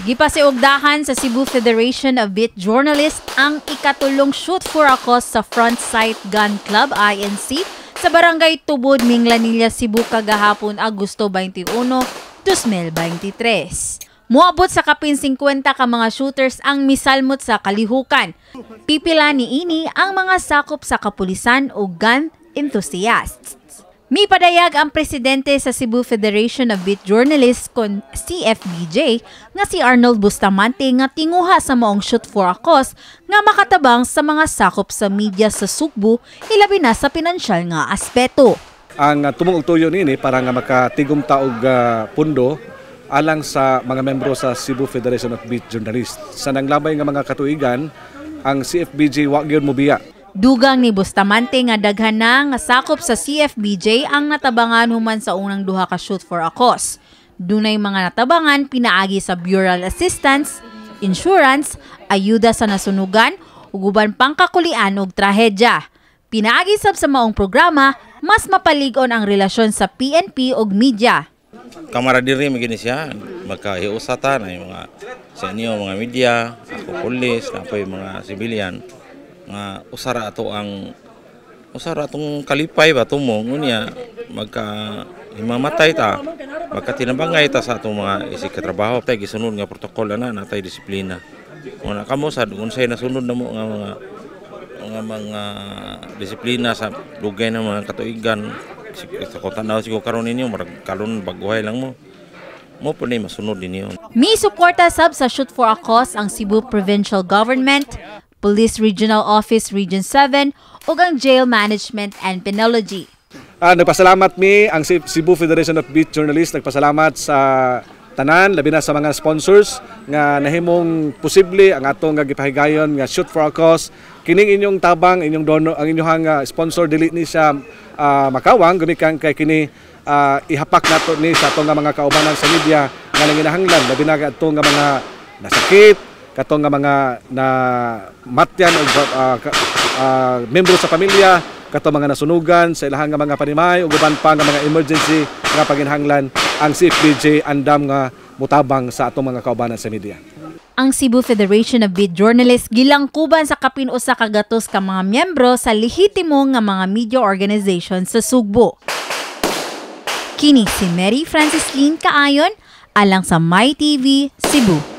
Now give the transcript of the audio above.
Gipasiugdahan sa Cebu Federation of Beat Journalists ang ikatulong shoot for a cause sa Front Sight Gun Club INC sa Barangay Tubod, Minglanilla, Cebu kagahapon Agosto 21, 2023. Muabot sa kapin 50 ka mga shooters ang misalmot sa kalihukan. Pipila niini ang mga sakop sa kapulisan o gun enthusiasts. Mipadayag ang presidente sa Cebu Federation of Beat Journalists kon CFBJ nga si Arnold Bustamante nga tinguha sa maong shoot for a cause nga makatabang sa mga sakop sa media sa Sugbo ilabi na sa pinansyal nga aspeto. Ang tumong tuyo nini para nga makatigom taog pundo alang sa mga membro sa Cebu Federation of Beat Journalists. Sa nanglabay nga mga katuigan, ang CFBJ wa gyud mobiya. Dugang ni Bustamante nga daghan na nga sakop sa CFBJ ang natabangan human sa unang duha ka shoot for a cause. Dunay mga natabangan pinaagi sa burial assistance, insurance, ayuda sa nasunugan, ug uban pang kakulian ug trahedya. Pinaagi sab sa maong programa, mas mapalig-on ang relasyon sa PNP ug media. Kamaradiri magini siya, magkahiusata na yung mga sa inyo, mga media, ako pulis, na po yung mga civilian. Nga usara atong kalipay ba tumo ngunya himamatay ta magkatinabangay ta sa atong mga isig katrabaho tay gisunod nga protokol na natay disiplina una kamo sad unsay nasunod namo nga mga disiplina sa lugay ng mga katuigan sa tanaw siguro karon ninyo marag karon baguhay lang mo po ni masunod ninyo. Mi suporta sab sa shoot for a cause ang Cebu Provincial Government, Police Regional Office Region 7 ug ang Jail Management and Penology. Nagpasalamat mi ang Cebu Federation of Beat Journalists, nagpasalamat sa tanan labi na sa mga sponsors nga nahimong posible ang atong nga gipahigayon nga shoot for a cause. Kining inyong tabang, inyong dono, ang inyong sponsor dili ni siya makawang gumikan kay kini ihapak nato ni sa atong nga mga kaubanan sa media nga nanginahanglan labi na atong nga mga nasakit katong nga mga na matyan o membro sa pamilya, katong mga nasunugan sa ilahang nga mga panimay o uban pa nga mga emergency nga paginhanglan ang CFBJ andam nga mutabang sa atong mga kaubanan sa media. Ang Cebu Federation of Beat Journalists gilangkuban sa kapin usa ka gatos ka mga miyembro sa lehitimo nga mga media organization sa Sugbo. Kini si Mary Francis Lynn Kaayon alang sa MyTV Cebu.